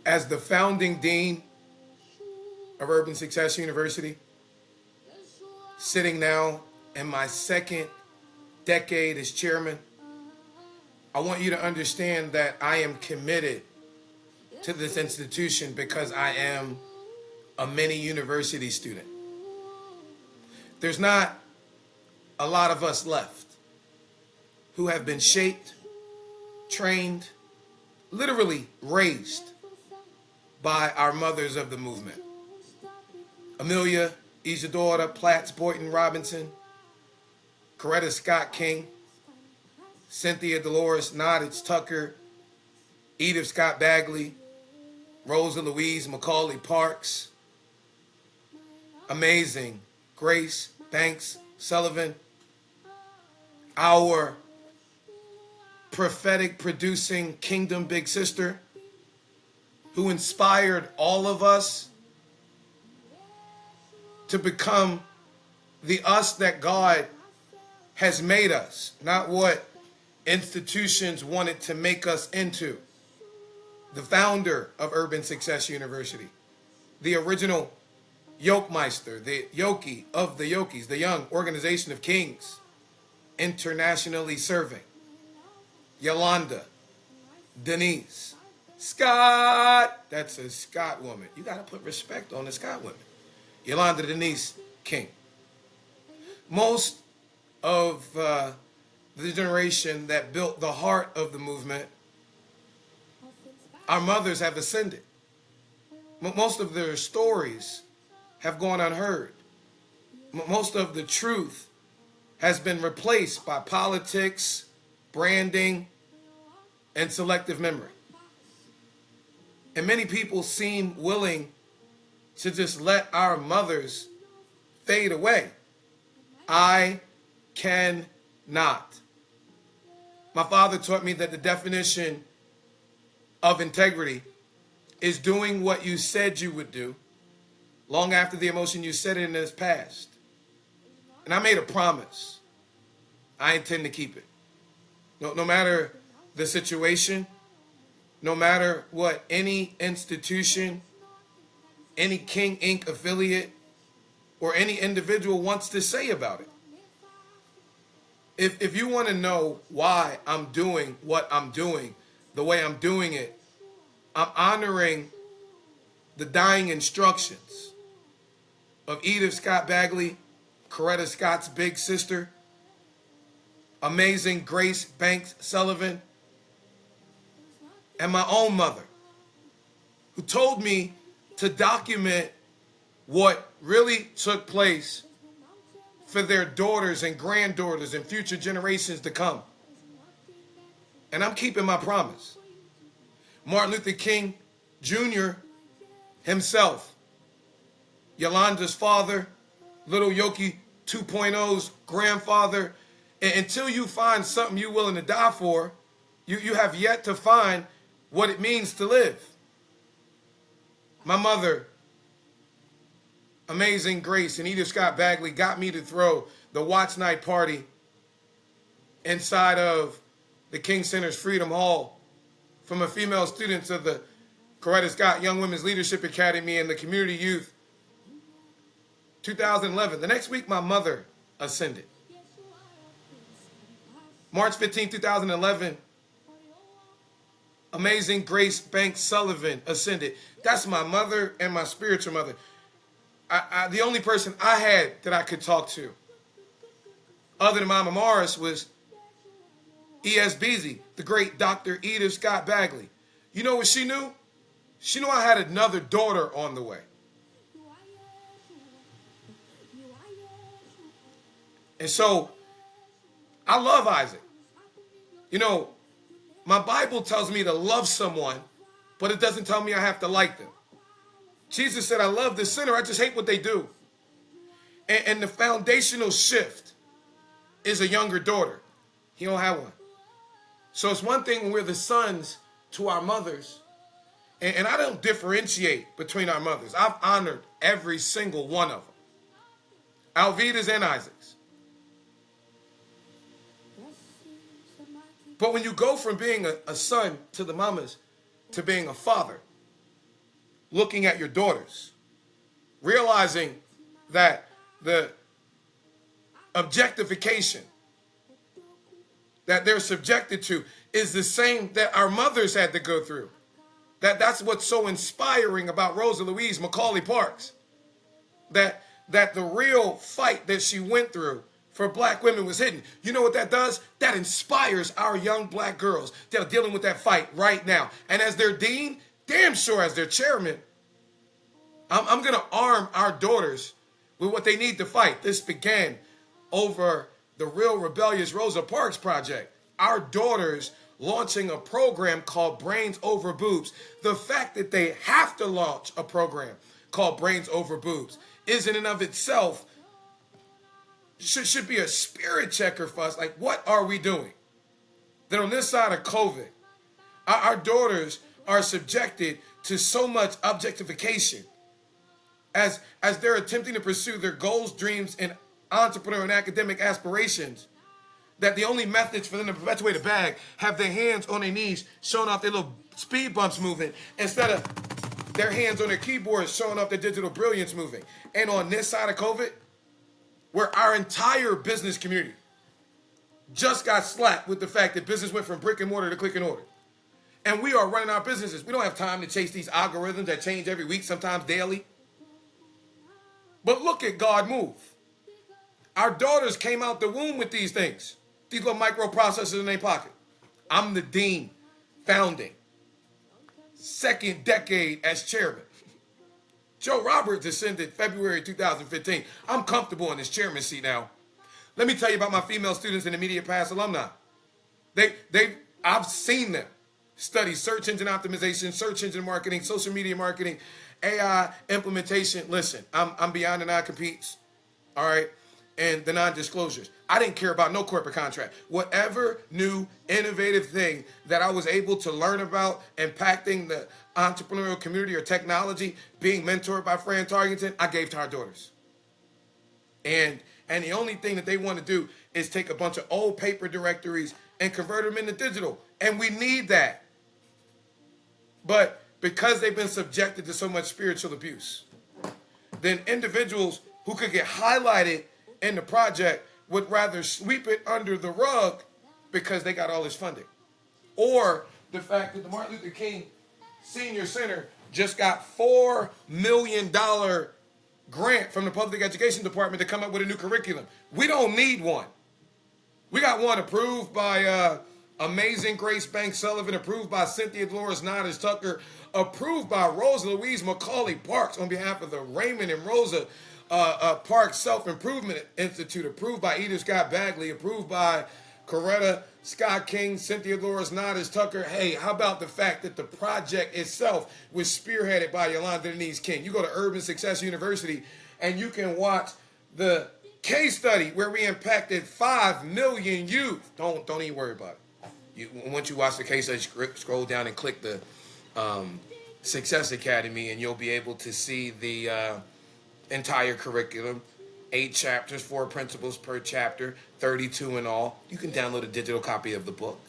As the founding dean of Urban Success University, sitting now in my second decade as chairman, I want you to understand that I am committed to this institution because I am a MiniUniversity student. There's not a lot of us left who have been shaped, trained, literally raised by our mothers of the movement. Amelia, Isadora, Platts, Boynton, Robinson, Coretta Scott King, Cynthia, Delores, Nottage, Tucker, Edythe Scott Bagley, Rosa, Louise, McCauley, Parks, amazing, Grace, Banks, Sullivan, our prophetic producing kingdom big sister who inspired all of us to become the us that God has made us, not what institutions wanted to make us into. The founder of Urban Success University, the original Yokemeister, the Yoki of the Yokis, the young organization of kings, internationally serving. Yolanda Denise. Scott. That's a Scott woman. You got to put respect on the Scott women. Yolanda Denise King. Most of the generation that built the heart of the movement, our mothers have ascended. Most of their stories have gone unheard. Most of the truth has been replaced by politics, branding, and selective memory. And many people seem willing to just let our mothers fade away. I cannot. My father taught me that the definition of integrity is doing what you said you would do long after the emotion you said it in has passed. And I made a promise. I intend to keep it. No matter the situation, no matter what any institution, any King Inc. affiliate, or any individual wants to say about it. If you want to know why I'm doing what I'm doing, the way I'm doing it, I'm honoring the dying instructions of Edythe Scott Bagley, Coretta Scott's big sister, amazing Grace Banks Sullivan, and my own mother, who told me to document what really took place for their daughters and granddaughters and future generations to come. And I'm keeping my promise. Martin Luther King Jr. himself, Yolanda's father, Little Yoki 2.0's grandfather, and until you find something you're willing to die for, you have yet to find what it means to live. My mother, amazing Grace, and Edythe Scott Bagley got me to throw the Watch Night party inside of the King Center's Freedom Hall from a female students of the Coretta Scott Young Women's Leadership Academy and the Community Youth 2011. The next week, my mother ascended. March 15, 2011, amazing Grace Banks Sullivan ascended. That's my mother and my spiritual mother. The only person I had that I could talk to, other than Mama Morris, was E.S.B.Z., the great Dr. Edythe Scott Bagley. You know what she knew? She knew I had another daughter on the way. And so, I love Isaac. You know, my Bible tells me to love someone, but it doesn't tell me I have to like them. Jesus said, I love the sinner, I just hate what they do. And the foundational shift is a younger daughter. He don't have one. So it's one thing when we're the sons to our mothers, and I don't differentiate between our mothers. I've honored every single one of them. Alvida's and Isaac's. But when you go from being a son to the mamas to being a father, looking at your daughters, realizing that the objectification that they're subjected to is the same that our mothers had to go through. That's what's so inspiring about Rosa Louise McCauley Parks. That the real fight that she went through for black women was hidden. You know what that does? That inspires our young black girls that are dealing with that fight right now. And as their dean, damn sure as their chairman, I'm going to arm our daughters with what they need to fight. This began over the Real Rebellious Rosa Parks Project. Our daughters launching a program called Brains Over Boobs. The fact that they have to launch a program called Brains Over Boobs is in and of itself should be a spirit checker for us. Like, what are we doing? That on this side of COVID, our daughters are subjected to so much objectification as they're attempting to pursue their goals, dreams, and entrepreneurial and academic aspirations, that the only methods for them to perpetuate a bag have their hands on their knees showing off their little speed bumps moving instead of their hands on their keyboards showing off their digital brilliance moving. And on this side of COVID, where our entire business community just got slapped with the fact that business went from brick and mortar to click and order. And we are running our businesses. We don't have time to chase these algorithms that change every week, sometimes daily. But look at God move. Our daughters came out the womb with these things, these little microprocessors in their pocket. I'm the dean, founding, second decade as chairman. Joe Roberts ascended February 2015. I'm comfortable in this chairman seat now. Let me tell you about my female students and immediate past alumni. I've seen them study search engine optimization, search engine marketing, social media marketing, AI implementation. Listen, I'm beyond the non-competes, all right, and the non-disclosures. I didn't care about no corporate contract. Whatever new innovative thing that I was able to learn about impacting the entrepreneurial community or technology, being mentored by Fran Tarkenton, I gave to our daughters. And the only thing that they want to do is take a bunch of old paper directories and convert them into digital. And we need that. But because they've been subjected to so much spiritual abuse, then individuals who could get highlighted in the project would rather sweep it under the rug because they got all this funding. Or the fact that the Martin Luther King Senior Center just got $4 million grant from the Public Education Department to come up with a new curriculum. We don't need one. We got one approved by Amazing Grace Banks Sullivan, approved by Cynthia, Delores, Nottage, Tucker, approved by Rosa Louise McCauley Parks on behalf of the Raymond and Rosa Parks Self-Improvement Institute, approved by Edythe Bagley, approved by Coretta, Scott King, Cynthia, Delores, Nottage, Tucker. Hey, how about the fact that the project itself was spearheaded by Yolanda Denise King? You go to Urban Success University and you can watch the case study where we impacted 5 million youth. Don't even worry about it. Once you watch the case study, scroll down and click the Success Academy and you'll be able to see the entire curriculum. 8 chapters, 4 principles per chapter, 32 in all. You can download a digital copy of the book.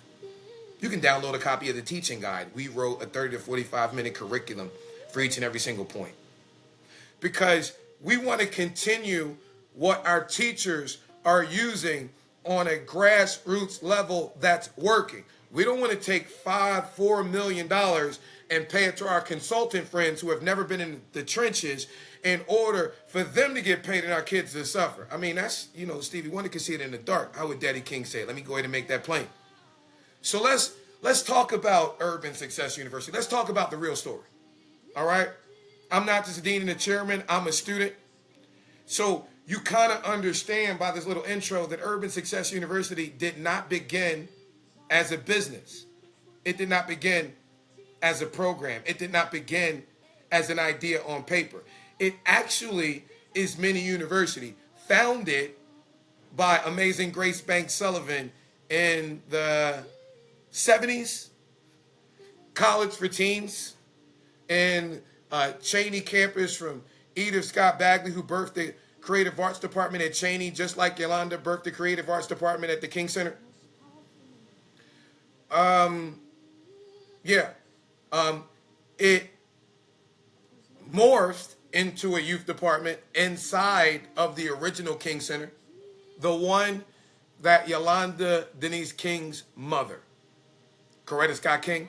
You can download a copy of the teaching guide. We wrote a 30 to 45-minute curriculum for each and every single point. Because we want to continue what our teachers are using on a grassroots level that's working. We don't want to take $4 million and pay it to our consultant friends who have never been in the trenches in order for them to get paid and our kids to suffer. I mean, that's, Stevie Wonder can see it in the dark. How would Daddy King say it? Let me go ahead and make that plain. So let's talk about Urban Success University. Let's talk about the real story. All right? I'm not just a dean and a chairman. I'm a student. So you kind of understand by this little intro that Urban Success University did not begin as a business. It did not begin as a program. It did not begin as an idea on paper. It actually is MiniUniversity, founded by Amazing Grace Banks Sullivan in the 70s, college for teens, and Cheney campus from Edythe Bagley, who birthed the Creative Arts Department at Cheney, just like Yolanda birthed the Creative Arts Department at the King Center. morphed into a youth department inside of the original King Center, the one that Yolanda Denise King's mother, Coretta Scott King,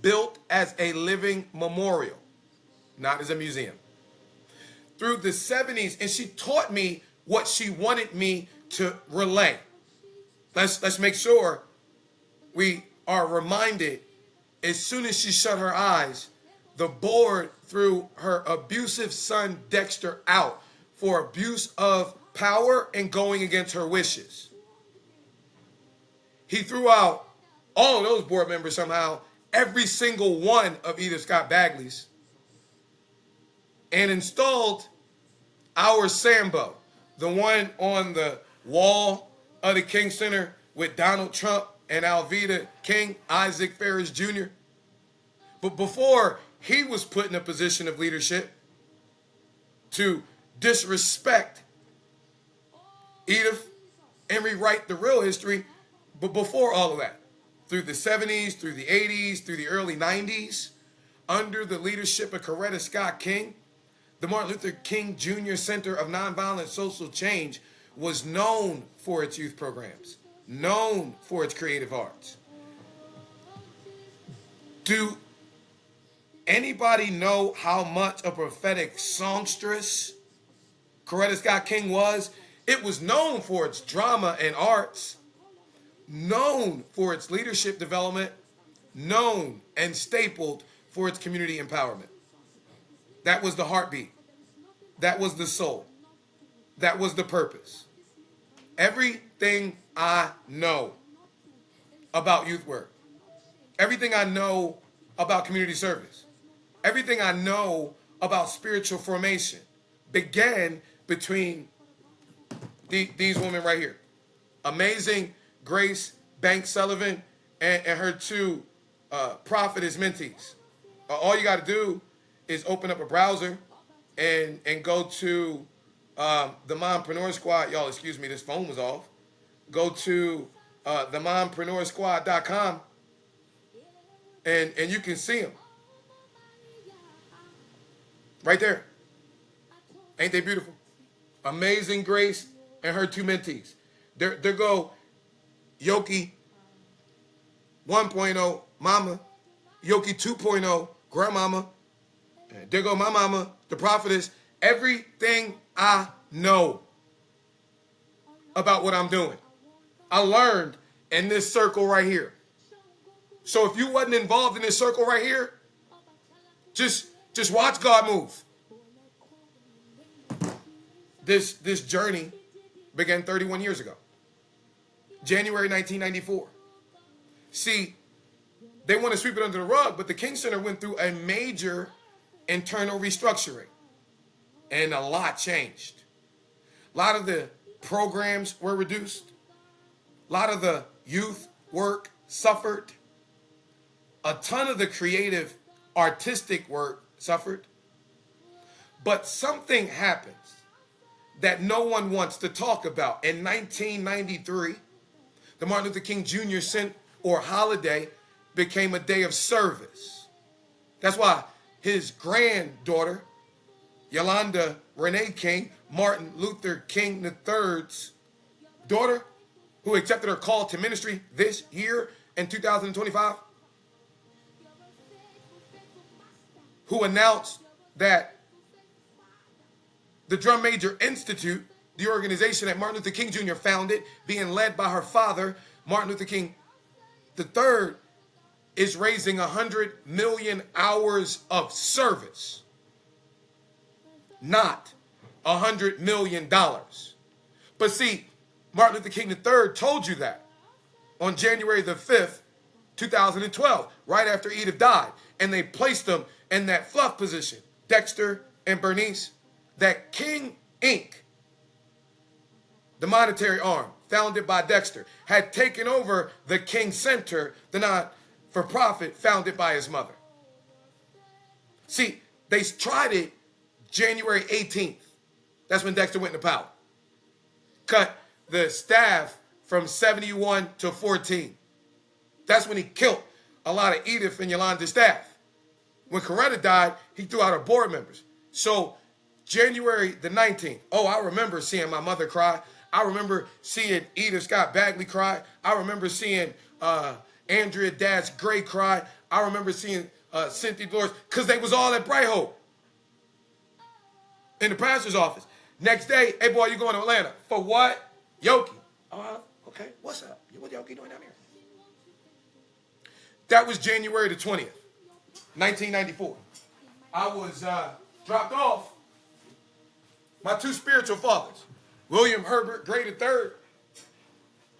built as a living memorial, not as a museum. Through the 70s, and she taught me what she wanted me to relay. Let's make sure we are reminded, as soon as she shut her eyes, the board threw her abusive son Dexter out for abuse of power and going against her wishes. He threw out all of those board members somehow, every single one of Edythe Scott Bagley's, and installed our Sambo, the one on the wall of the King Center with Donald Trump and Alveda King, Isaac Ferris Jr. But before he was put in a position of leadership to disrespect Edythe and rewrite the real history, but before all of that, through the 70s, through the 80s, through the early 90s, under the leadership of Coretta Scott King, the Martin Luther King Jr. Center of Nonviolent Social Change was known for its youth programs, known for its creative arts. Do anybody know how much a prophetic songstress Coretta Scott King was? It was known for its drama and arts, known for its leadership development, known and stapled for its community empowerment. That was the heartbeat. That was the soul. That was the purpose. Everything I know about youth work, everything I know about community service, everything I know about spiritual formation began between these women right here. Amazing Grace Banks Sullivan and her two prophetess mentees. All you got to do is open up a browser and go to the Mompreneur Squad. Y'all, excuse me, this phone was off. Go to the mompreneurSquad.com and you can see them. Right there. Ain't they beautiful? Amazing Grace and her two mentees. There go Yoki 1.0 mama, Yoki 2.0 grandmama. There go my mama, the prophetess. Everything I know about what I'm doing, I learned in this circle right here. So if you wasn't involved in this circle right here, just watch God move. This journey began 31 years ago. January 1994. See, they want to sweep it under the rug, but the King Center went through a major internal restructuring, and a lot changed. A lot of the programs were reduced. A lot of the youth work suffered. A ton of the creative, artistic work suffered. But something happens that no one wants to talk about. In 1993, the Martin Luther King Jr. holiday became a day of service. That's why his granddaughter, Yolanda Renee King, Martin Luther King III's daughter, who accepted her call to ministry this year in 2025, who announced that the Drum Major Institute, the organization that Martin Luther King Jr. founded, being led by her father, Martin Luther King III, is raising 100 million hours of service, not $100 million. But see, Martin Luther King III told you that on January the 5th, 2012, right after Edythe died. And they placed them in that fluff position, Dexter and Bernice, that King Inc., the monetary arm founded by Dexter, had taken over the King Center, the not-for-profit founded by his mother. See, they tried it January 18th. That's when Dexter went into power. Cut the staff from 71 to 14. That's when he killed a lot of Edythe and Yolanda's staff. When Coretta died, he threw out her board members. So January the 19th, oh, I remember seeing my mother cry. I remember seeing Edythe Scott Bagley cry. I remember seeing Andrea Dash Gray cry. I remember seeing Cynthia Delores, because they was all at Bright Hope in the pastor's office. Next day, hey boy, you going to Atlanta? For what? Yoki. Okay, what's up? What Yoki doing down here? That was January the 20th, 1994. I was dropped off. My two spiritual fathers, William Herbert Gray III,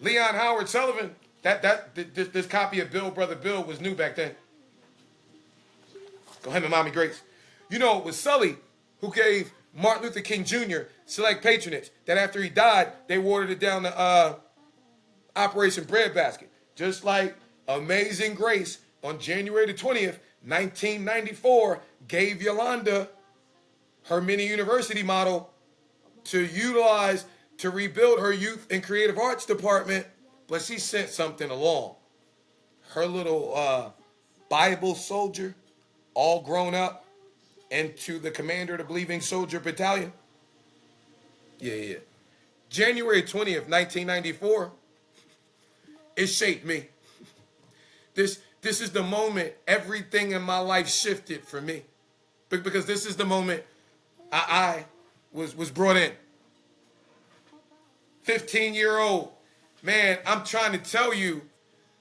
Leon Howard Sullivan. This copy of Bill, Brother Bill was new back then. Go him and Mommy Grace. You know, it was Sully who gave Martin Luther King Jr. select patronage. That after he died, they watered it down to Operation Breadbasket. Just like Amazing Grace on January the 20th, 1994, gave Yolanda her MiniUniversity model to utilize to rebuild her youth and creative arts department, but she sent something along. Her little Bible soldier, all grown up, into the commander of the Believing Soldier Battalion. Yeah. January 20th, 1994, it shaped me. This is the moment everything in my life shifted for me. Because this is the moment I was brought in. 15-year-old. Man, I'm trying to tell you,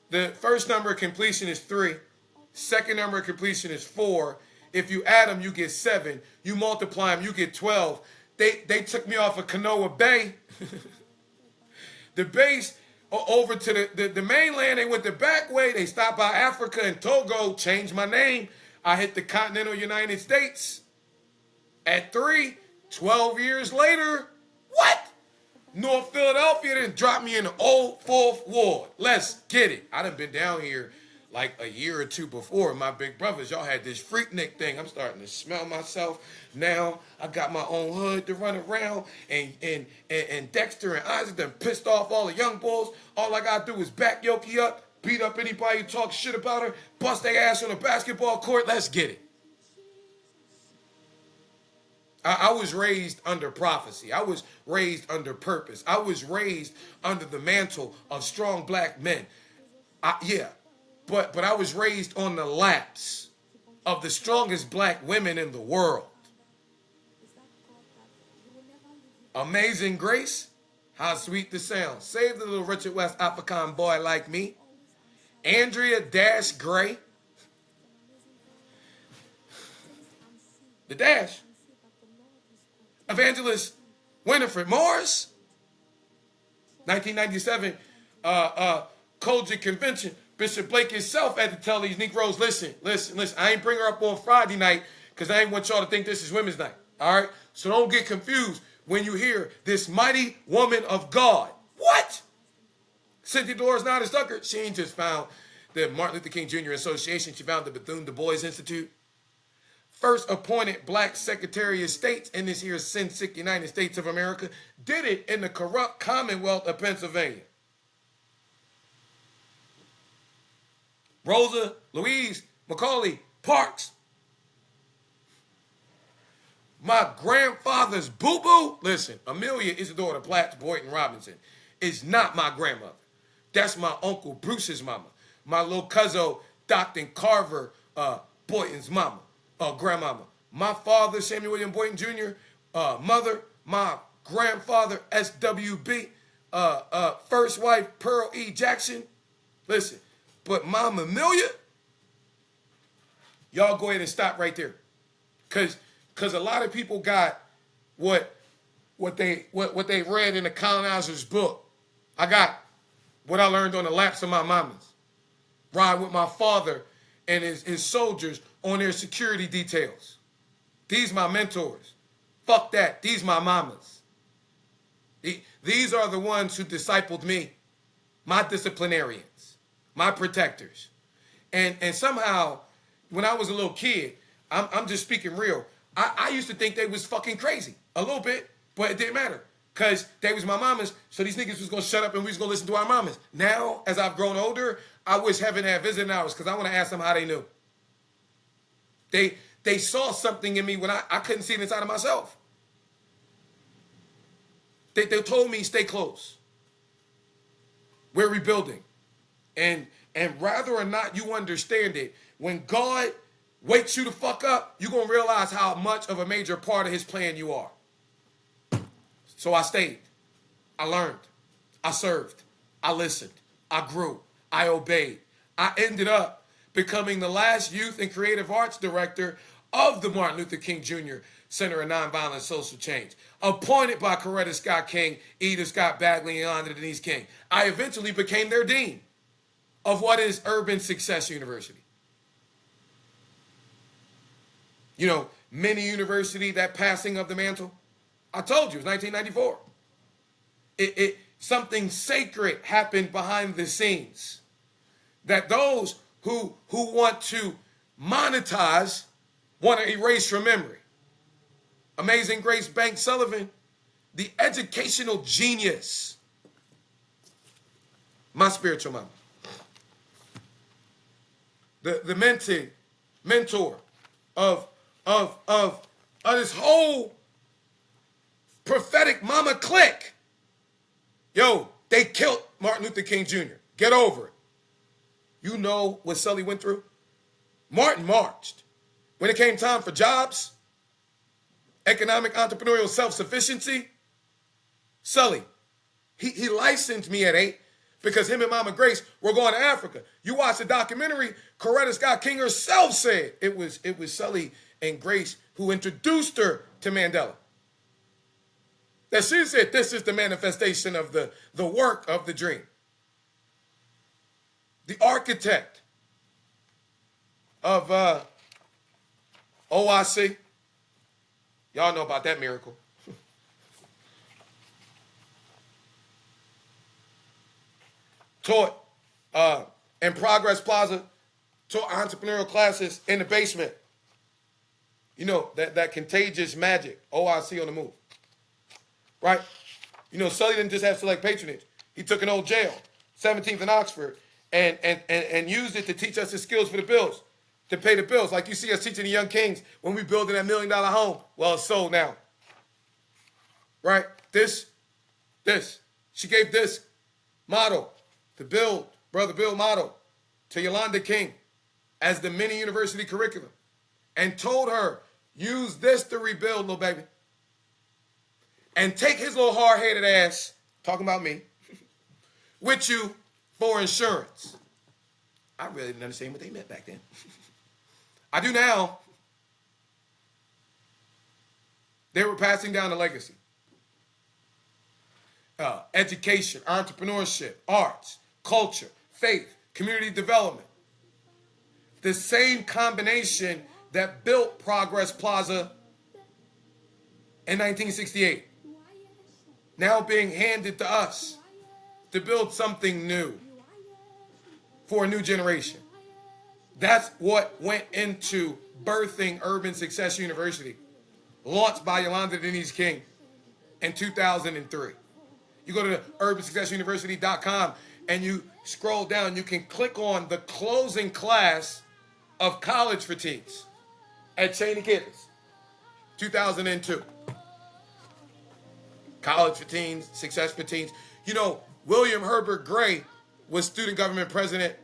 the first number of completion is 3. Second number of completion is 4. If you add them, you get 7. You multiply them, you get 12. They took me off of Kanoa Bay. The base over to the mainland. They went the back way. They stopped by Africa and Togo, changed my name. I hit the continental United States at 3. 12 years later, what? North Philadelphia didn't drop me in the old 4th Ward. Let's get it. I done been down here like a year or two before. My big brothers, y'all had this Freaknik thing. I'm starting to smell myself now. I got my own hood to run around, and Dexter and Isaac done pissed off all the young bulls. All I gotta do is back Yoki up, beat up anybody who talks shit about her, bust their ass on a basketball court. Let's get it. I was raised under prophecy. I was raised under purpose. I was raised under the mantle of strong black men. But I was raised on the laps of the strongest black women in the world. Amazing Grace, how sweet the sound. Save the little Richard West African boy like me. Andrea Dash Gray. The Dash. Evangelist Winifred Morris. 1997 Kojic Convention. Bishop Blake himself had to tell these Negroes, listen. I ain't bring her up on Friday night because I ain't want y'all to think this is Women's Night. All right? So don't get confused when you hear this mighty woman of God. What? Cynthia Delores Nottage Tucker. She ain't just found the Martin Luther King Jr. Association. She found the Bethune-Du Bois Institute. First appointed black Secretary of State in this year's Sin Sick United States of America. Did it in the corrupt Commonwealth of Pennsylvania. Rosa, Louise, McCauley, Parks. My grandfather's boo-boo. Listen, Amelia Isadora Platts Boynton Robinson is not my grandmother. That's my Uncle Bruce's mama. My little cousin, Dr. Carver Boynton's mama. Grandmama. My father, Samuel William Boynton Jr., mother, my grandfather, SWB, first wife, Pearl E. Jackson. Listen, but Mama Amelia, y'all go ahead and stop right there. Cause a lot of people got what they read in the colonizer's book. I got what I learned on the laps of my mamas. Ride with my father and his soldiers on their security details. These my mentors. Fuck that. These my mamas. These are the ones who discipled me. My disciplinarians. My protectors. And somehow, when I was a little kid, I'm just speaking real, I used to think they was fucking crazy. A little bit, but it didn't matter. Because they was my mamas, so these niggas was going to shut up and we was going to listen to our mamas. Now, as I've grown older, I wish heaven had visiting hours because I want to ask them how they knew. They saw something in me when I couldn't see it inside of myself. They told me, stay close. We're rebuilding. And rather or not you understand it, when God wakes you the fuck up, you're going to realize how much of a major part of his plan you are. So I stayed. I learned. I served. I listened. I grew. I obeyed. I ended up becoming the last youth and creative arts director of the Martin Luther King Jr. Center of Nonviolent Social Change, appointed by Coretta Scott King, Edythe Scott Bagley, and Yolanda Denise King. I eventually became their dean of what is Urban Success University. You know, MiniUniversity, that passing of the mantle. I told you, it was 1994. Something sacred happened behind the scenes that those who want to monetize want to erase from memory. Amazing Grace Banks Sullivan, the educational genius, my spiritual mama, the mentor of this whole prophetic mama clique. Yo, they killed Martin Luther King Jr. Get over it. You know what Sully went through? Martin marched. When it came time for jobs, economic entrepreneurial self-sufficiency, Sully, he licensed me at 8 because him and Mama Grace were going to Africa. You watch the documentary, Coretta Scott King herself said it was Sully and Grace who introduced her to Mandela. That she said this is the manifestation of the work of the dream. The architect of OIC. Y'all know about that miracle. Taught in Progress Plaza, taught entrepreneurial classes in the basement. You know, that contagious magic, OIC on the move. Right? You know, Sully didn't just have select patronage. He took an old jail, 17th in Oxford, and used it to teach us the skills for the bills, to pay the bills. Like you see us teaching the young kings when we building that $1 million home. Well, it's sold now. Right? This. She gave this model, the build, Brother Bill model, to Yolanda King as the MiniUniversity curriculum and told her, use this to rebuild, little baby. And take his little hard-headed ass, talking about me, with you for insurance. I really didn't understand what they meant back then. I do now. They were passing down a legacy. Education, entrepreneurship, arts, culture, faith, community development. The same combination that built Progress Plaza in 1968. Now being handed to us to build something new for a new generation. That's what went into birthing Urban Success University, launched by Yolanda Denise King in 2003. You go to urbansuccessuniversity.com and you scroll down, you can click on the closing class of college for teens at Cheney campus, 2002. College for teens, success for teens. You know, William Herbert Gray was student government president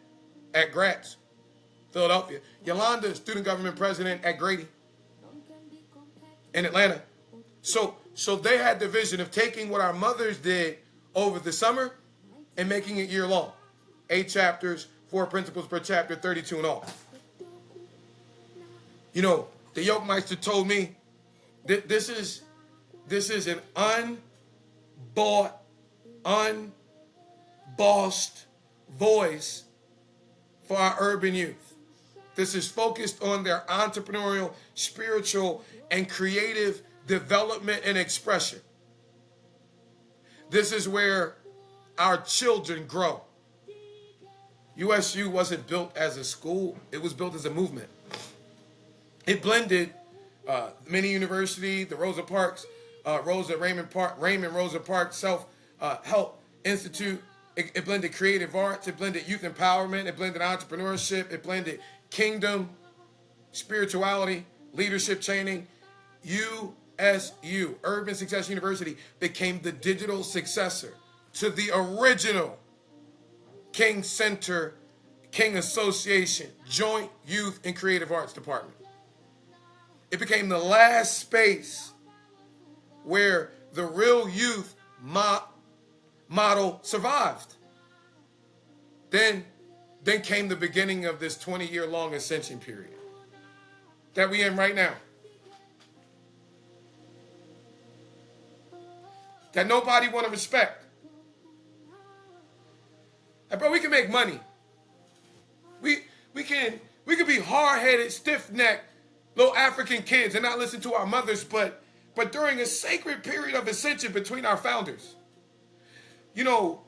at Gratz, Philadelphia. Yolanda, student government president at Grady in Atlanta. So they had the vision of taking what our mothers did over the summer and making it year long. 8 chapters, 4 principles per chapter, 32 in all. You know, the Yokemeister told me that this is an unbought, unbossed voice for our urban youth. This is focused on their entrepreneurial, spiritual, and creative development and expression. This is where our children grow. USU wasn't built as a school. It was built as a movement. It blended MiniUniversity, the Rosa Parks, Raymond Rosa Parks Self-Help Institute. It blended creative arts. It blended youth empowerment. It blended entrepreneurship. It blended kingdom spirituality, leadership training, USU, Urban Success University, became the digital successor to the original King Center, King Association, Joint Youth and Creative Arts Department. It became the last space where the real youth model survived. Then came the beginning of this 20-year-long ascension period that we in right now. That nobody want to respect. Like, bro, we can make money. We can be hard-headed, stiff-necked little African kids and not listen to our mothers, but during a sacred period of ascension between our founders, you know,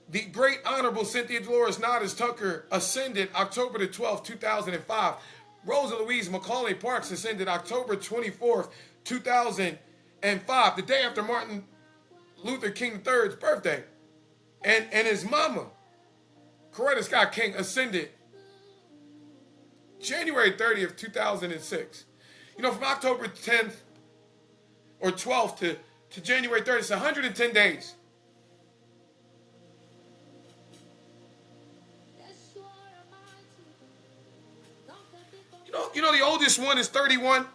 the great honorable Cynthia Delores Nottage Tucker ascended October the 12th, 2005. Rosa Louise McCauley Parks ascended October 24th, 2005, the day after Martin Luther King III's birthday. And his mama, Coretta Scott King, ascended January 30th, 2006. You know, from October 10th or 12th to January 30th, it's 110 days. You know the oldest one is 31.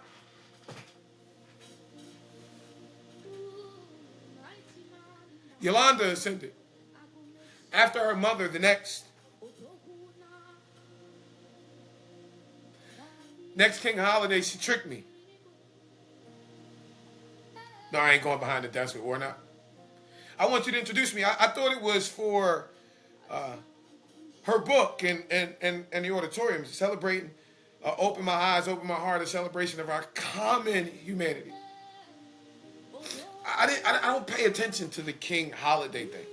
Yolanda ascended. After her mother, the next King Holiday, she tricked me. No, I ain't going behind the desk with Warnock. I want you to introduce me. I thought it was for her book and the auditorium, celebrating Open My Eyes, Open My Heart, a celebration of our common humanity. I don't pay attention to the King Holiday thing.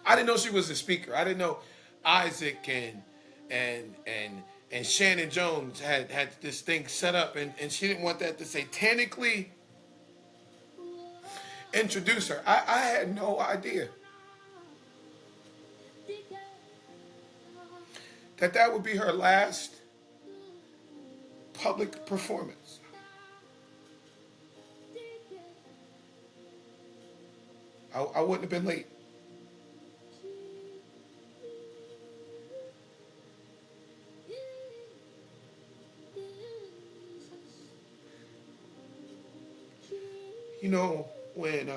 I didn't know she was a speaker. I didn't know Isaac and Shannon Jones had this thing set up, and she didn't want that to satanically introduce her. I had no idea that would be her last public performance. I wouldn't have been late. You know, when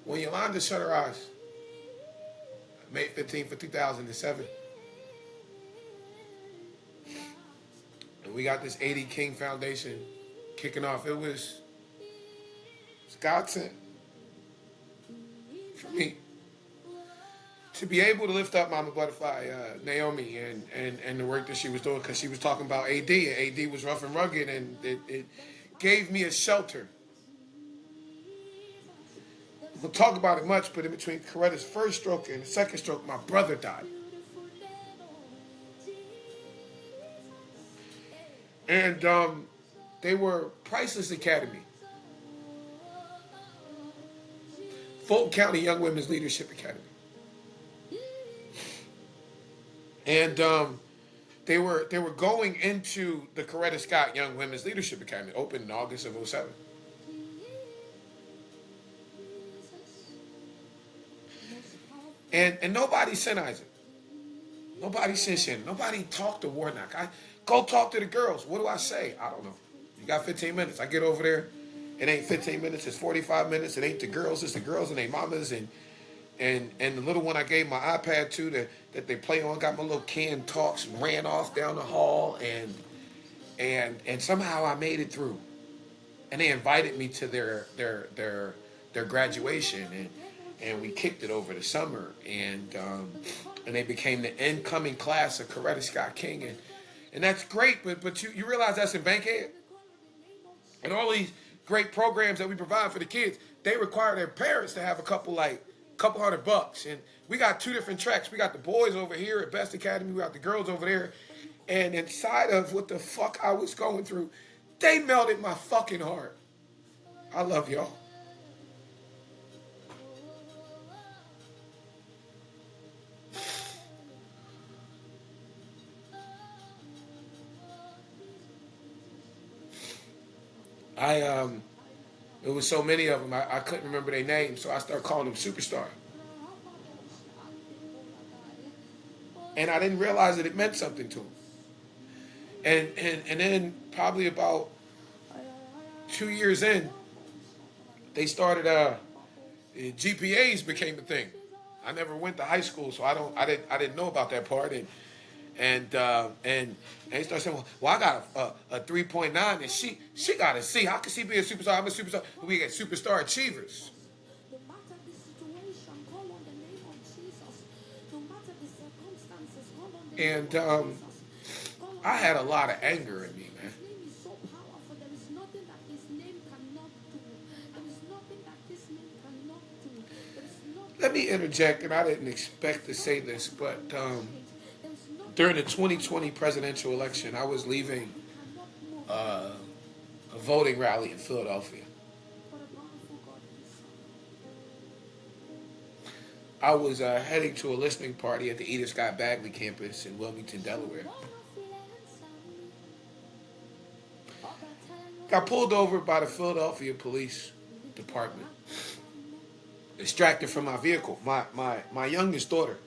Yolanda shut her eyes, May 15th, 2007, and we got this Edythe King Foundation kicking off, it was God sent for me to be able to lift up Mama Butterfly, Naomi, and the work that she was doing, because she was talking about AD, and AD was rough and rugged, and it gave me a shelter. We'll talk about it much, but in between Coretta's first stroke and the second stroke, my brother died. And they were Priceless Academy, Fulton County Young Women's Leadership Academy. And they were going into the Coretta Scott Young Women's Leadership Academy, opened in August of 2007. And nobody sent Isaac. Nobody sent Shannon. Nobody talked to Warnock. I go talk to the girls. What do I say? I don't know. You got 15 minutes. I get over there. It ain't 15 minutes. It's 45 minutes. It ain't the girls. It's the girls and their mamas. And the little one I gave my iPad to that they play on, got my little canned talks, and ran off down the hall. And somehow I made it through. And they invited me to their graduation. And we kicked it over the summer, and they became the incoming class of Coretta Scott King, and that's great. But you realize that's in Bankhead, and all these great programs that we provide for the kids, they require their parents to have a couple $100, and we got two different tracks. We got the boys over here at Best Academy, we got the girls over there, and inside of what the fuck I was going through, they melted my fucking heart. I love y'all. It was so many of them, I couldn't remember their names, so I started calling them Superstar. And I didn't realize that it meant something to them. And then probably about 2 years in, they started GPAs became a thing. I never went to high school, so I didn't know about that part. And they started saying, well, I got a 3.9, and she got a C. How can she be a superstar? I'm a superstar. We get superstar achievers. And I had a lot of anger in me, man. Let me interject, and I didn't expect to say this, but during the 2020 presidential election, I was leaving a voting rally in Philadelphia. I was heading to a listening party at the Edythe Bagley campus in Wilmington, Delaware. Got pulled over by the Philadelphia Police Department. Distracted from my vehicle. My youngest daughter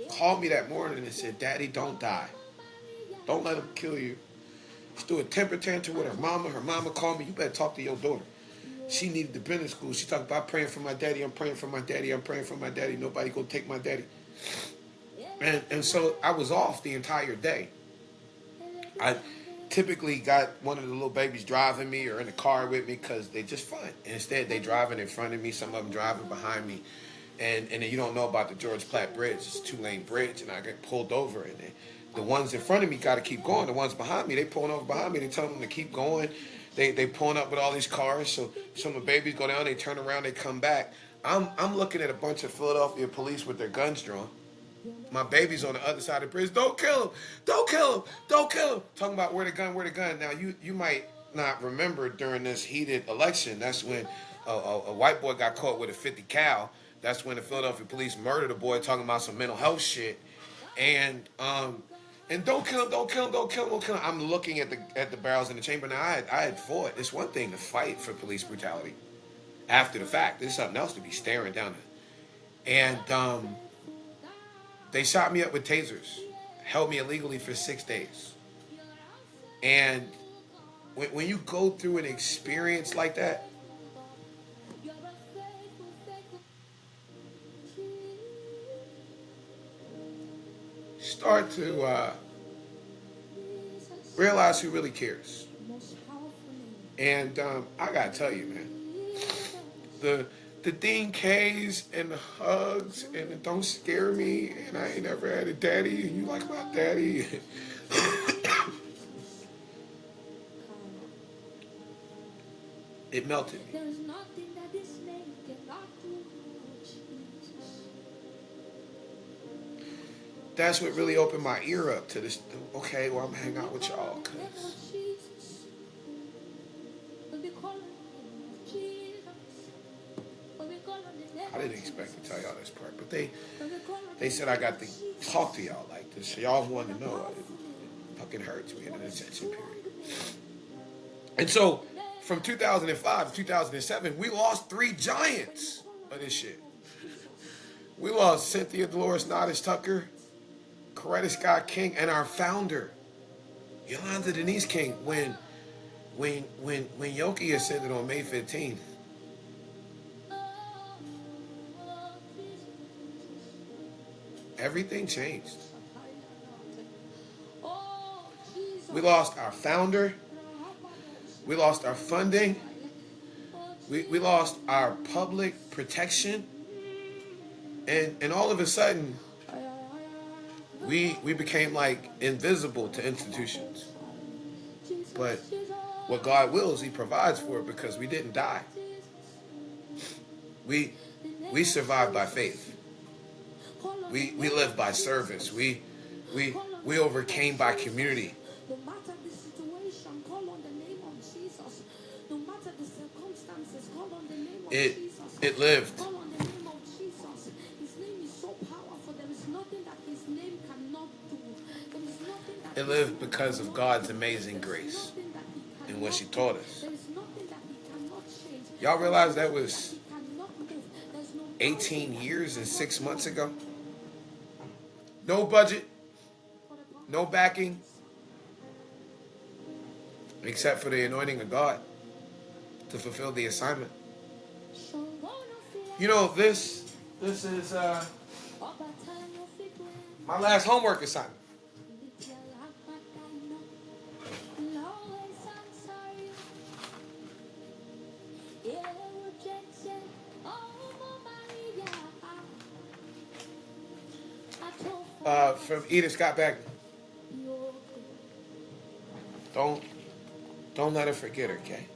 called me that morning and said, "Daddy, don't die. Don't let him kill you." She's doing a temper tantrum with her mama. Her mama called me, "You better talk to your daughter. She needed to be in school. She talked about praying for my daddy. I'm praying for my daddy. I'm praying for my daddy. Nobody gonna take my daddy." And so I was off the entire day. I typically got one of the little babies driving me or in the car with me because they just fun. Instead, they driving in front of me. Some of them driving behind me. And then you don't know about the George Platte Bridge. It's a 2-lane bridge, and I get pulled over. And the ones in front of me got to keep going. The ones behind me, they pulling over behind me. They telling them to keep going. They pulling up with all these cars. So some of the babies go down. They turn around. They come back. I'm looking at a bunch of Philadelphia police with their guns drawn. My baby's on the other side of the bridge. "Don't kill him! Don't kill him! Don't kill him!" Talking about where the gun, where the gun. Now you might not remember during this heated election. That's when a white boy got caught with a 50 cal. That's when the Philadelphia police murdered a boy talking about some mental health shit. And don't kill him, don't kill him, don't kill him, don't kill him. I'm looking at the barrels in the chamber. Now I had fought. It's one thing to fight for police brutality after the fact. It's something else to be staring down at. And they shot me up with tasers, held me illegally for 6 days. And when you go through an experience like that, start to realize who really cares. And I gotta tell you, man, the Dean K's and the hugs and the "don't scare me" and "I ain't never had a daddy" and "you like my daddy." It melted me. That's what really opened my ear up to this. Okay, well, I'm hanging out with y'all because I didn't expect to tell y'all this part, but they said I got to talk to y'all like this. So y'all wanted to know. It fucking hurts me in an attention period. And so from 2005 to 2007, we lost 3 giants of this shit. We lost Cynthia, Delores, Nottage, Tucker, Coretta Scott King, and our founder, Yolanda Denise King, when Yoki ascended on May 15th. Everything changed. We lost our founder. We lost our funding. We lost our public protection. And all of a sudden, we became like invisible to institutions. But what God wills, He provides for it because we didn't die. We survived by faith. We lived by service. We overcame by community. It lived. It lived because of God's amazing grace. and what she taught us. Y'all realize that was 18 years and 6 months ago? No budget, no backing, except for the anointing of God to fulfill the assignment. You know, this is my last homework assignment. From Edythe Scott Bagley. Don't let her forget her, okay?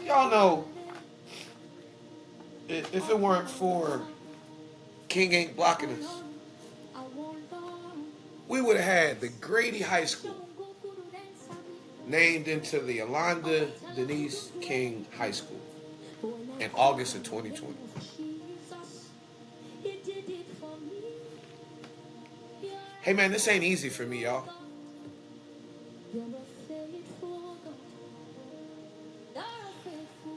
Y'all know, if it weren't for King ain't blocking us, we would have had the Grady High School named into the Yolanda Denise King High School in August of 2020. Hey man, this ain't easy for me, y'all.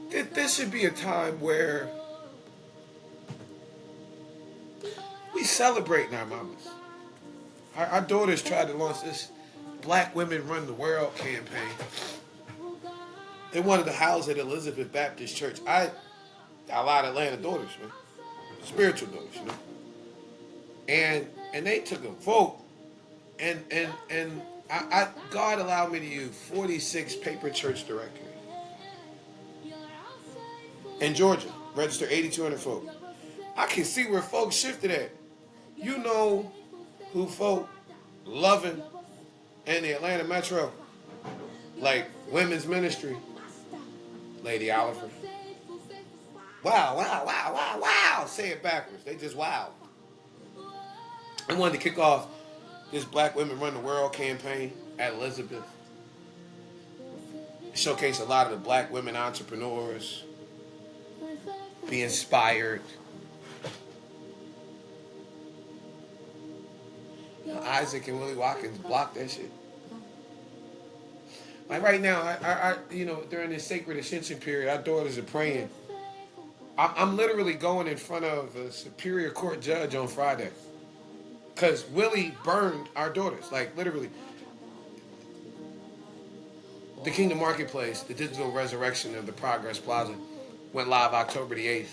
This should be a time where we celebrating our mamas. Our daughters tried to launch this Black Women Run the World campaign. They wanted to house at Elizabeth Baptist Church. I got a lot of Atlanta daughters, man. Spiritual daughters, you know. And they took a vote. And God allowed me to use 46 paper church directories. In Georgia, register 8,200 folk. I can see where folks shifted at. You know who folk loving in the Atlanta metro? Like women's ministry. Lady Oliver. Wow, wow, wow, wow, wow. Say it backwards. They just wow. I wanted to kick off this Black Women Run the World campaign at Elizabeth. Showcase a lot of the Black women entrepreneurs. Be inspired. You know, Isaac and Willie Watkins blocked that shit. Like right now, I you know, during this sacred ascension period, our daughters are praying. I'm literally going in front of a Superior Court judge on Friday. Because Willie burned our daughters. Like, literally. The Kingdom Marketplace, the digital resurrection of the Progress Plaza, went live October the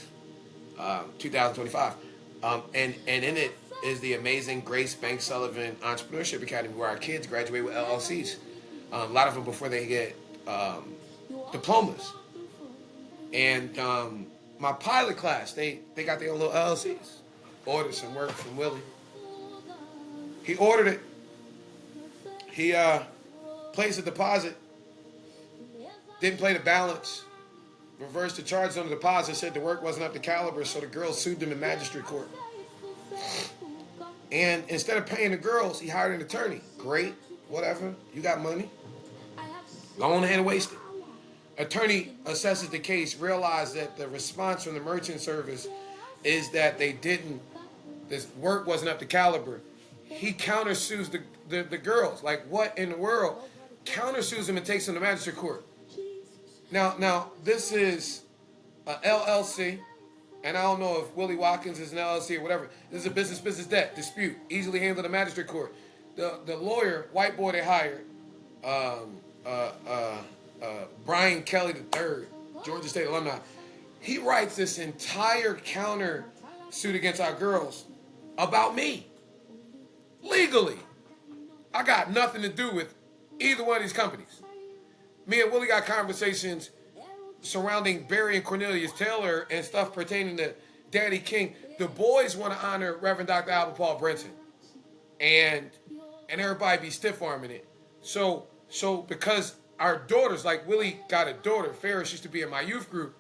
8th, 2025. And in it is the amazing Grace Bank Sullivan Entrepreneurship Academy, where our kids graduate with LLCs. A lot of them before they get diplomas. And my pilot class, they got their own little LLCs. Ordered some work from Willie. He ordered it. He placed a deposit. Didn't play the balance. Reversed the charges on the deposit. Said the work wasn't up to caliber, so the girls sued them in magistrate court. And instead of paying the girls, he hired an attorney. Great, whatever. You got money. Go on ahead and waste it. Attorney assesses the case, realized that the response from the merchant service is that this work wasn't up to caliber. He countersues the girls. Like, what in the world? Countersues them and takes them to magistrate court. Now, this is a LLC, and I don't know if Willie Watkins is an LLC or whatever. This is a business debt dispute, easily handled in the magistrate court. The lawyer, white boy they hired, Brian Kelly III, Georgia State alumni, he writes this entire counter suit against our girls about me. Legally. I got nothing to do with either one of these companies. Me and Willie got conversations surrounding Barry and Cornelius Taylor and stuff pertaining to Daddy King. The boys want to honor Reverend Dr. Albert Paul Brinson. And everybody be stiff-arming it. So because our daughters, like Willie got a daughter, Ferris used to be in my youth group.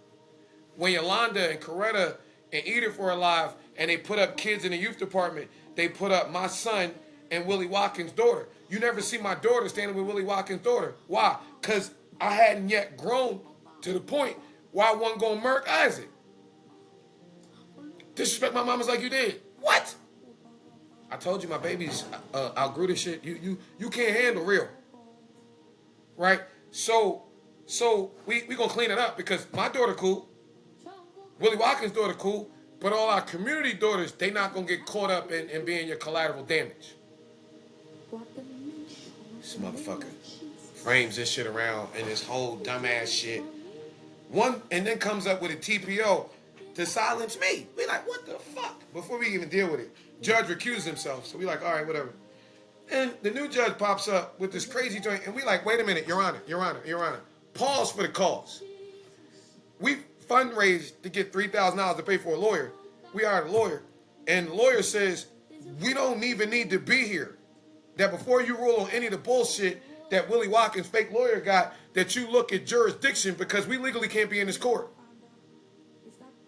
When Yolanda and Coretta and Edythe were alive and they put up kids in the youth department, they put up my son and Willie Watkins' daughter. You never see my daughter standing with Willie Watkins' daughter. Why? Because I hadn't yet grown to the point where I wasn't going to murk Isaac. Disrespect my mamas like you did. What? I told you my babies outgrew this shit. You can't handle real, right? So we gonna clean it up because my daughter cool, Willie Watkins' daughter cool, but all our community daughters, they not gonna get caught up in being your collateral damage. This motherfucker frames this shit around and this whole dumbass shit. And then comes up with a TPO to silence me. We like, what the fuck? Before we even deal with it, judge recused himself. So we like, all right, whatever. And the new judge pops up with this crazy joint, and we like, wait a minute, Your Honor, Your Honor, Your Honor. Pause for the cause. We fundraised to get $3,000 to pay for a lawyer. We hired a lawyer, and the lawyer says, we don't even need to be here. That before you rule on any of the bullshit that Willie Watkins, fake lawyer, got, that you look at jurisdiction because we legally can't be in this court.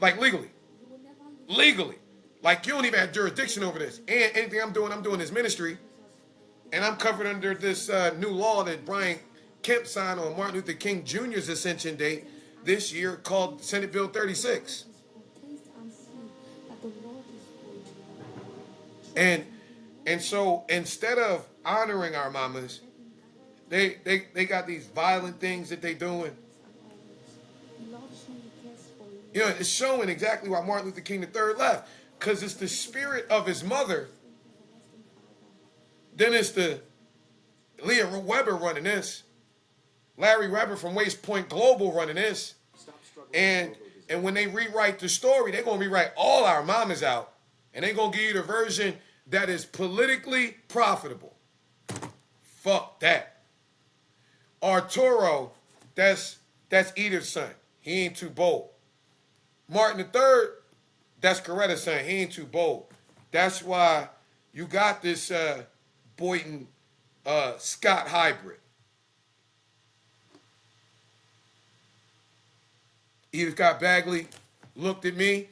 Like legally. Legally. Like you don't even have jurisdiction over this. And anything I'm doing this ministry. And I'm covered under this new law that Brian Kemp signed on Martin Luther King Jr.'s ascension date this year called Senate Bill 36. And so instead of honoring our mamas, they got these violent things that they doing. You know, it's showing exactly why Martin Luther King III left. Because it's the spirit of his mother. Then it's the Leah Weber running this. Larry Weber from Waste Point Global running this. And when they rewrite the story, they're going to rewrite all our mamas out. And they're going to give you the version that is politically profitable. Fuck that. Arturo, that's Edythe's son. He ain't too bold. Martin III, that's Coretta's son. He ain't too bold. That's why you got this Boynton Scott hybrid. Edythe got Bagley, looked at me,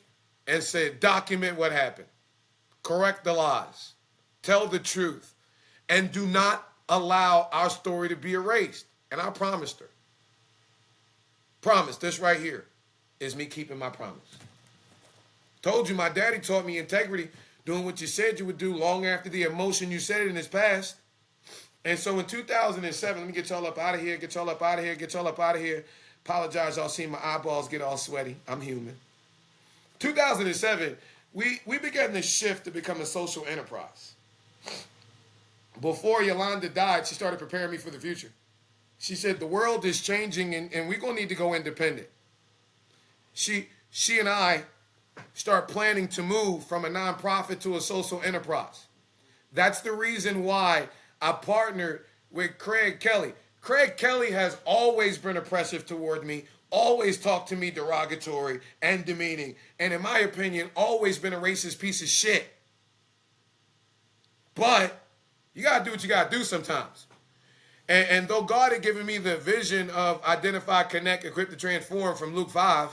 and said, document what happened. Correct the lies. Tell the truth. And do not allow our story to be erased. And I promised her. Promise, this right here is me keeping my promise. Told you my daddy taught me integrity, doing what you said you would do long after the emotion you said it in his past. And so in 2007, let me get y'all up out of here, get y'all up out of here, get y'all up out of here. Apologize, y'all seen my eyeballs get all sweaty. I'm human. 2007, we began this shift to become a social enterprise. Before Yolanda died, she started preparing me for the future. She said, the world is changing and we're going to need to go independent. She and I start planning to move from a nonprofit to a social enterprise. That's the reason why I partnered with Craig Kelly. Craig Kelly has always been oppressive toward me, always talked to me derogatory and demeaning, and in my opinion, always been a racist piece of shit. But you got to do what you got to do sometimes. And though God had given me the vision of identify, connect, equip to transform from Luke 5,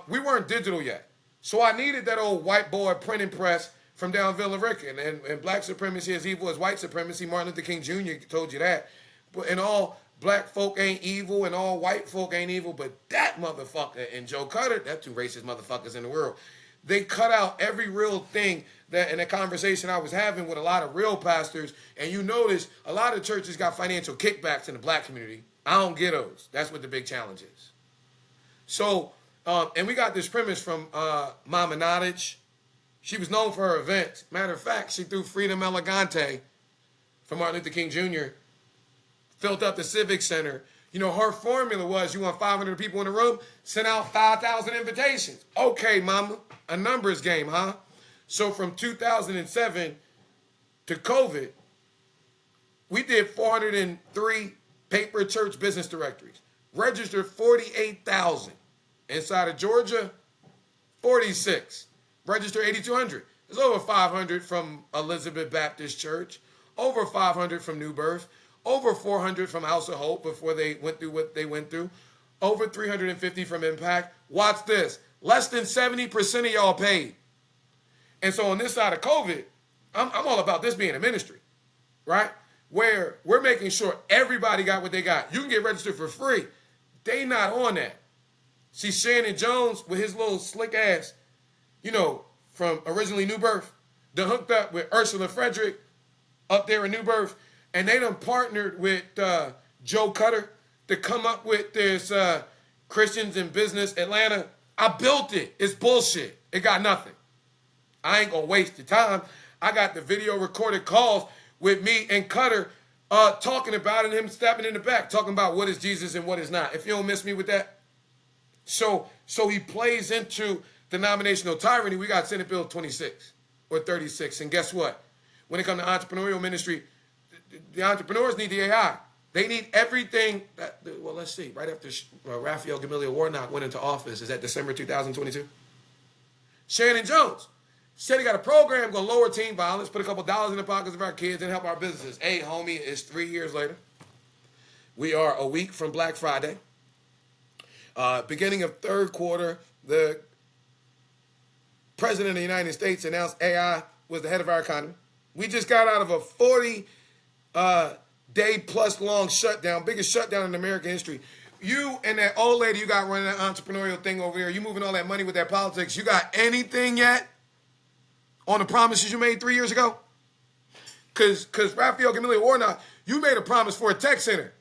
we weren't digital yet. So I needed that old white boy printing press from down Villa Rica. And black supremacy is evil as white supremacy. Martin Luther King Jr. told you that. And all black folk ain't evil and all white folk ain't evil. But that motherfucker and Joe Cutter, that two racist motherfuckers in the world, they cut out every real thing that in a conversation I was having with a lot of real pastors. And you notice a lot of churches got financial kickbacks in the black community. I don't get those. That's what the big challenge is. So, and we got this premise from Mama Nottage. She was known for her events. Matter of fact, she threw Freedom Elegante from Martin Luther King Jr., filled up the Civic Center. You know, her formula was, you want 500 people in the room, send out 5,000 invitations. Okay, mama, a numbers game, huh? So from 2007 to COVID, we did 403 paper church business directories, registered 48,000. Inside of Georgia, 46. Registered 8,200. There's over 500 from Elizabeth Baptist Church, over 500 from New Birth, over 400 from House of Hope before they went through what they went through, over 350 from Impact. Watch this. Less than 70% of y'all paid. And so on this side of COVID, I'm all about this being a ministry, right? Where we're making sure everybody got what they got. You can get registered for free. They not on that. See, Shannon Jones with his little slick ass, you know, from originally New Birth, done hooked up with Ursula Frederick up there in New Birth, and they done partnered with Joe Cutter to come up with this Christians in Business Atlanta. I built it. It's bullshit. It got nothing. I ain't gonna waste your time. I got the video recorded calls with me and Cutter talking about it, and him stepping in the back, talking about what is Jesus and what is not. If you don't miss me with that. So he plays into denominational tyranny. We got Senate Bill 26 or 36. And guess what? When it comes to entrepreneurial ministry, the entrepreneurs need the AI. They need everything. Well, let's see. Right after Raphael Gamaliel Warnock went into office, is that December 2022? Shannon Jones said he got a program going to lower teen violence, put a couple dollars in the pockets of our kids, and help our businesses. Hey, homie, it's 3 years later. We are a week from Black Friday. Beginning of third quarter, the President of the United States announced AI was the head of our economy. We just got out of a 40-day plus long shutdown, biggest shutdown in American history. You and that old lady you got running that entrepreneurial thing over there, you moving all that money with that politics, you got anything yet on the promises you made 3 years ago? Because Raphael Gamaliel Warnock, you made a promise for a tech center.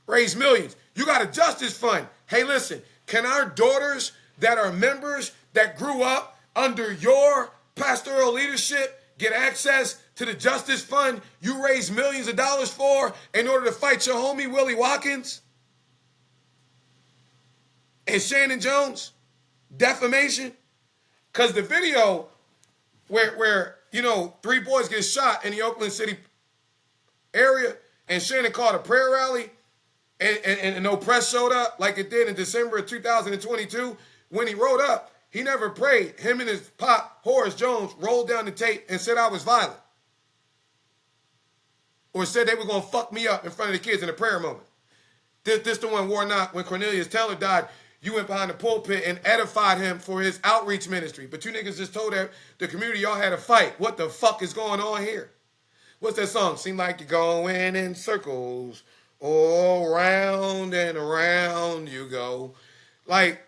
Raise millions. You got a justice fund. Hey, listen, can our daughters that are members that grew up under your pastoral leadership get access to the justice fund you raised millions of dollars for in order to fight your homie Willie Watkins? And Shannon Jones? Defamation? Because the video where, you know, 3 boys get shot in the Oakland City area and Shannon called a prayer rally and no press showed up like it did in December of 2022. When he rode up, he never prayed. Him and his pop, Horace Jones, rolled down the tape and said I was violent. Or said they were going to fuck me up in front of the kids in a prayer moment. This the one Warnock, when Cornelius Taylor died, you went behind the pulpit and edified him for his outreach ministry. But you niggas just told the community y'all had a fight. What the fuck is going on here? What's that song? Seem like you're going in circles. All round and around you go. Like,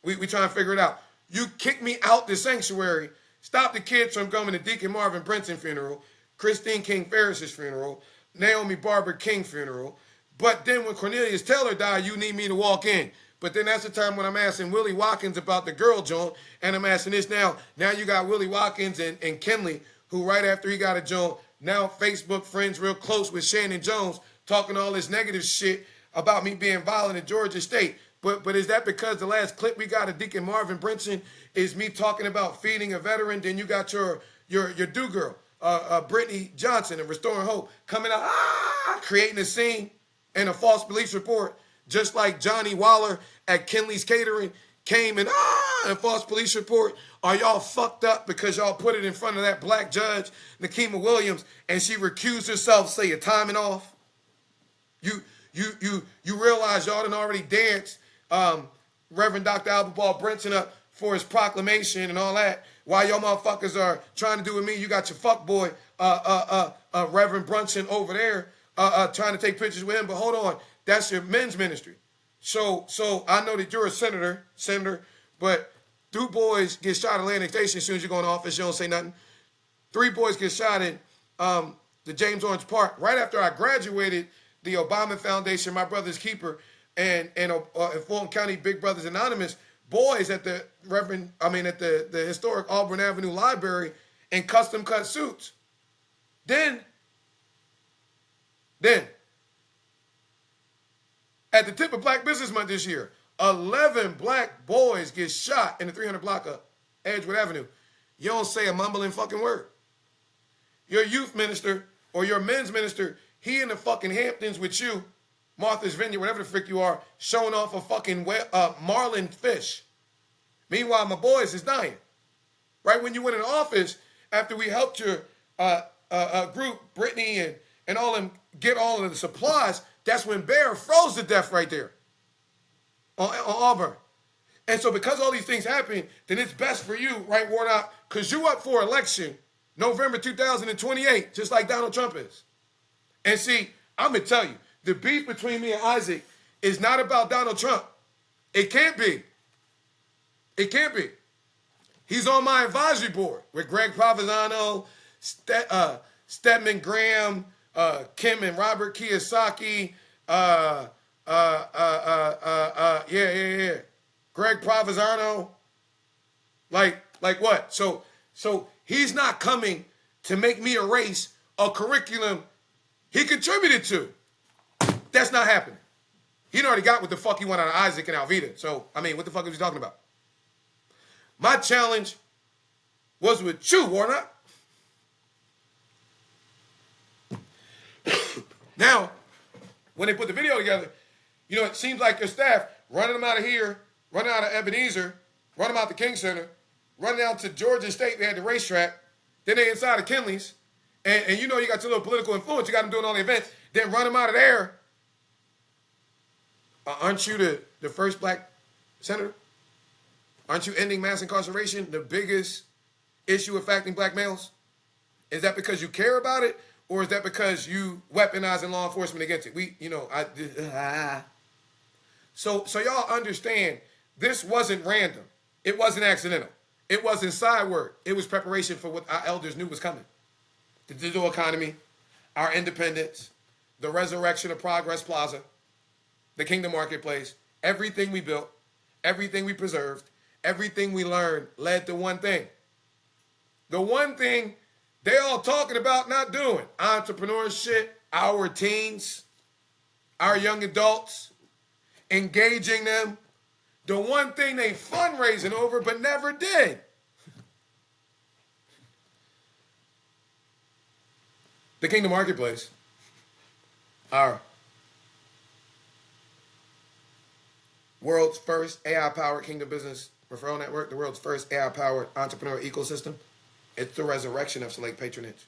we trying to figure it out. You kicked me out the sanctuary. Stop the kids from coming to Deacon Marvin Brinson funeral, Christine King Ferris's funeral, Naomi Barber King funeral. But then when Cornelius Taylor died, you need me to walk in. But then that's the time when I'm asking Willie Watkins about the girl joint, and I'm asking this now. Now you got Willie Watkins and Kenley, who right after he got a joint, now Facebook friends real close with Shannon Jones, talking all this negative shit about me being violent in Georgia State. But is that because the last clip we got of Deacon Marvin Brinson is me talking about feeding a veteran? Then you got your do girl, Brittany Johnson and Restoring Hope coming out, creating a scene and a false police report, just like Johnny Waller at Kinley's Catering came and a false police report. Are y'all fucked up because y'all put it in front of that black judge, Nakima Williams, and she recused herself, say your timing off? You realize y'all done already danced Reverend Dr. Albert Ball Brinson up for his proclamation and all that. While y'all motherfuckers are trying to do with me, you got your fuckboy Reverend Brunson over there trying to take pictures with him. But hold on, that's your men's ministry. So I know that you're a senator, but 2 boys get shot at Atlantic Station as soon as you go in office. You don't say nothing. 3 boys get shot in the James Orange Park right after I graduated the Obama Foundation, my brother's keeper, and Fulton County Big Brothers Anonymous, boys at the historic Auburn Avenue Library in custom cut suits. Then at the tip of Black Business Month this year, 11 black boys get shot in the 300 block of Edgewood Avenue. You don't say a mumbling fucking word. Your youth minister or your men's minister, he in the fucking Hamptons with you, Martha's Vineyard, whatever the frick you are, showing off a fucking marlin fish. Meanwhile, my boys is dying. Right when you went in office, after we helped your group, Brittany and all them, get all of the supplies, that's when Bear froze to death right there on Auburn. And so because all these things happen, then it's best for you, right, Warnock, because you up for election November 2028, just like Donald Trump is. And see, I'm going to tell you, the beef between me and Isaac is not about Donald Trump. It can't be. It can't be. He's on my advisory board with Greg Provenzano, Stedman Graham, Kim and Robert Kiyosaki, yeah. Greg Provenzano. Like what? So he's not coming to make me erase a curriculum he contributed to. That's not happening. He already got what the fuck he went out of Isaac and Alveda. So, I mean, what the fuck is he talking about? My challenge was with you, Warnock. Now, when they put the video together, you know, it seems like your staff running them out of here, running out of Ebenezer, running them out the King Center, running down to Georgia State, they had the racetrack, then they inside of Kinley's, and you know you got your little political influence, you got them doing all the events, then run them out of there. Aren't you the first black senator? Aren't you ending mass incarceration, the biggest issue affecting black males? Is that because you care about it, or is that because you weaponizing law enforcement against it? So y'all understand, this wasn't random. It wasn't accidental. It wasn't side work. It was preparation for what our elders knew was coming. The digital economy, our independence, the resurrection of Progress Plaza, the Kingdom Marketplace, everything we built, everything we preserved, everything we learned led to one thing. The one thing they all talking about not doing. Entrepreneurship, our teens, our young adults, engaging them. The one thing they fundraising over but never did. The Kingdom Marketplace. Our world's first AI-powered Kingdom Business Referral Network, the world's first AI-powered entrepreneur ecosystem. It's the resurrection of Selective Patronage.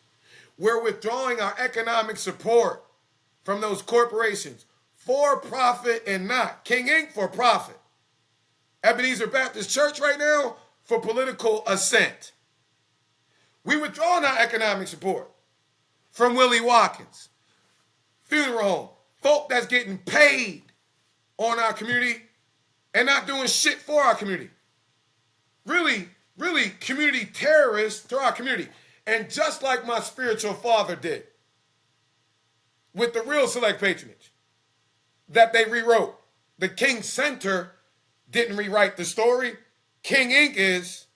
We're withdrawing our economic support from those corporations, for profit and not. King Inc. for profit. Ebenezer Baptist Church right now for political assent. We withdrawing our economic support from Willie Watkins, funeral home, folk that's getting paid on our community and not doing shit for our community. Really community terrorists to our community. And just like my spiritual father did with the real Select Patronage that they rewrote. The King Center didn't rewrite the story. King Inc. is.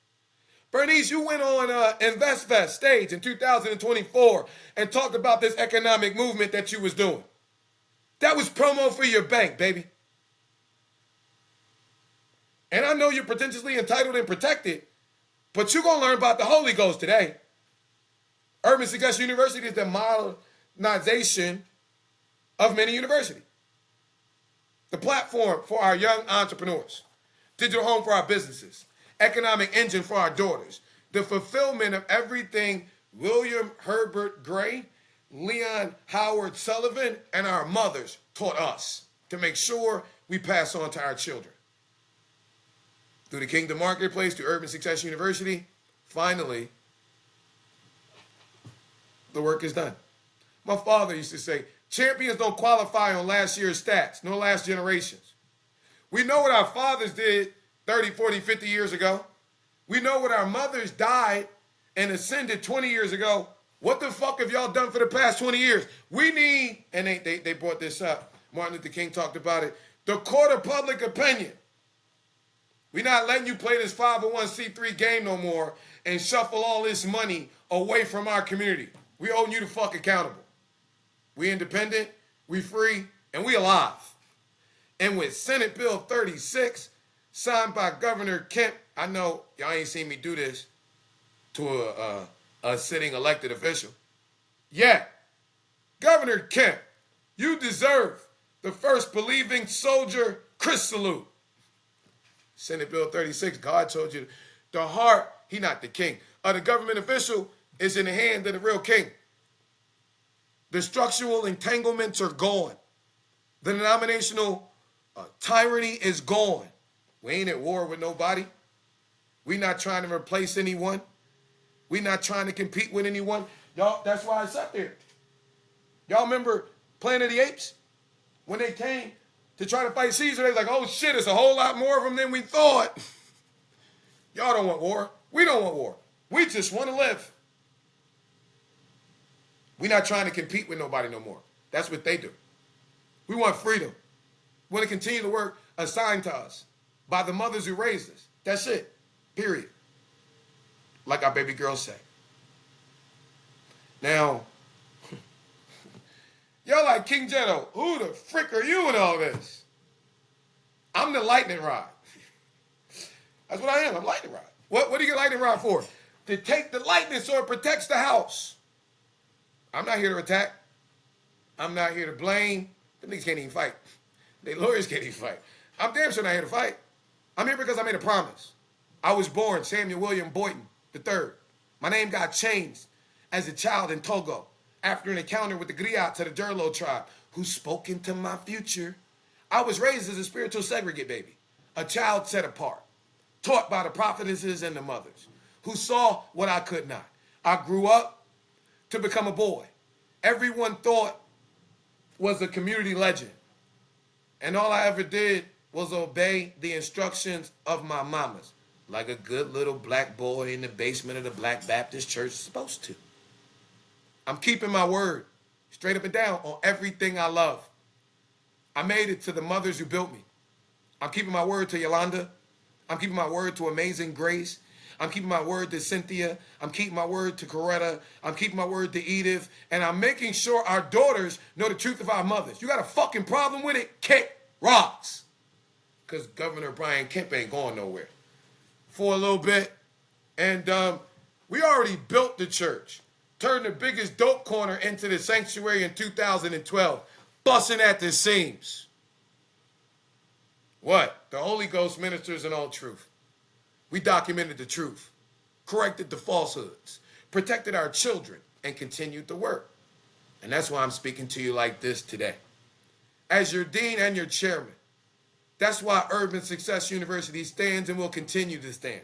Bernice, you went on InvestFest stage in 2024 and talked about this economic movement that you was doing. That was promo for your bank, baby. And I know you're pretentiously entitled and protected, but you're going to learn about the Holy Ghost today. Urban Success University is the modernization of MiniUniversity. The platform for our young entrepreneurs. Digital home for our businesses. Economic engine for our daughters. The fulfillment of everything William Herbert Gray, Leon Howard Sullivan, and our mothers taught us to make sure we pass on to our children. Through the Kingdom Marketplace, to Urban Success University, finally, the work is done. My father used to say, champions don't qualify on last year's stats, nor last generations. We know what our fathers did 30, 40, 50 years ago. We know what our mothers died and ascended 20 years ago. What the fuck have y'all done for the past 20 years? We need, and they brought this up, Martin Luther King talked about it, the court of public opinion. We're not letting you play this 501c3 game no more and shuffle all this money away from our community. We holding you the fuck accountable. We independent, we free, and we alive. And with Senate Bill 36, signed by Governor Kemp, I know y'all ain't seen me do this to a sitting elected official. Yeah, Governor Kemp, you deserve the first believing soldier Chris salute. Senate Bill 36, God told you, the heart, he not the king, of the government official is in the hand of the real king. The structural entanglements are gone. The denominational tyranny is gone. We ain't at war with nobody. We not trying to replace anyone. We not trying to compete with anyone. Y'all, that's why it's up there. Y'all remember Planet of the Apes? When they came to try to fight Caesar, they was like, oh shit, it's a whole lot more of them than we thought. Y'all don't want war. We don't want war. We just want to live. We're not trying to compete with nobody no more. That's what they do. We want freedom. We want to continue the work assigned to us by the mothers who raised us. That's it. Period. Like our baby girls say. Now, y'all like, King Jetto, who the frick are you in all this? I'm the lightning rod. That's what I am. I'm lightning rod. What do you get lightning rod for? To take the lightning so it protects the house. I'm not here to attack. I'm not here to blame. The niggas can't even fight. They lawyers can't even fight. I'm damn sure not here to fight. I'm here because I made a promise. I was born Samuel William Boynton III. My name got changed as a child in Togo after an encounter with the griots of the Derlo tribe who spoke into my future. I was raised as a spiritual segregate baby, a child set apart, taught by the prophetesses and the mothers who saw what I could not. I grew up to become a boy. Everyone thought was a community legend. And all I ever did was obey the instructions of my mamas, like a good little black boy in the basement of the Black Baptist church is supposed to. I'm keeping my word straight up and down on everything I love. I made it to the mothers who built me. I'm keeping my word to Yolanda. I'm keeping my word to Amazing Grace. I'm keeping my word to Cynthia. I'm keeping my word to Coretta. I'm keeping my word to Edythe. And I'm making sure our daughters know the truth of our mothers. You got a fucking problem with it? Kick rocks. Because Governor Brian Kemp ain't going nowhere. For a little bit. And we already built the church. Turned the biggest dope corner into the sanctuary in 2012. Busting at the seams. What? The Holy Ghost ministers in all truth. We documented the truth, corrected the falsehoods, protected our children, and continued the work. And that's why I'm speaking to you like this today. As your dean and your chairman, that's why Urban Success University stands and will continue to stand.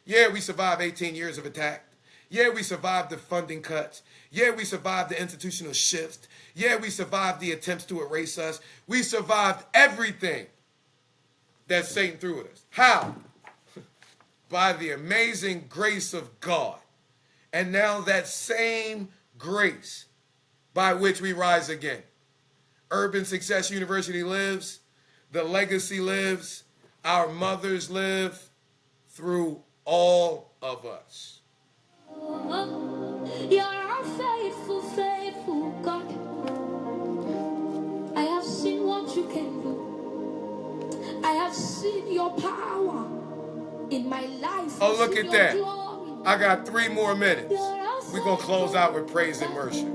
Yeah, we survived 18 years of attack. Yeah, we survived the funding cuts. Yeah, we survived the institutional shifts. Yeah, we survived the attempts to erase us. We survived everything that Satan threw at us. How? By the amazing grace of God. And now that same grace by which we rise again. Urban Success University lives. The legacy lives. Our mothers live through all of us. You're a faithful, faithful God. I have seen what you can do. I have seen your power in my life. Oh, look at that. I got 3 more minutes. We're going to close out with praise and worship.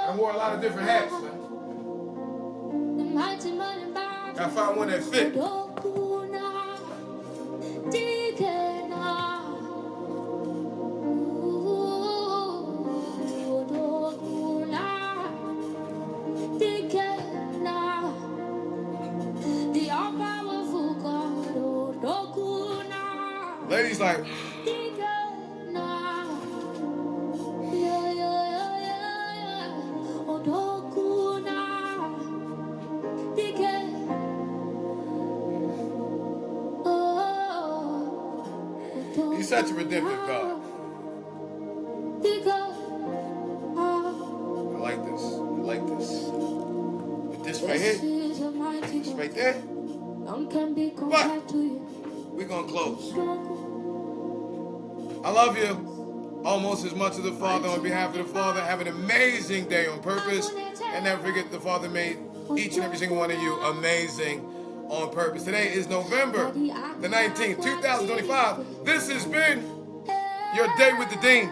I wore a lot of different hats, man. I found one that fit. Ladies like, he's such a redemptive God. I like this. I like this. But this right here, this right there, what? We're going to close. I love you almost as much as the Father. On behalf of the Father, have an amazing day on purpose. And never forget the Father made each and every single one of you amazing on purpose. Today is November the 19th, 2025. This has been your day with the Dean.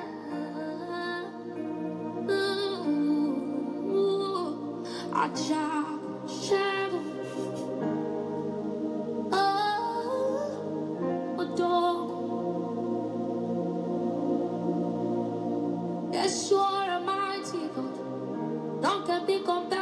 Yes, you are a mighty God. None can be compared.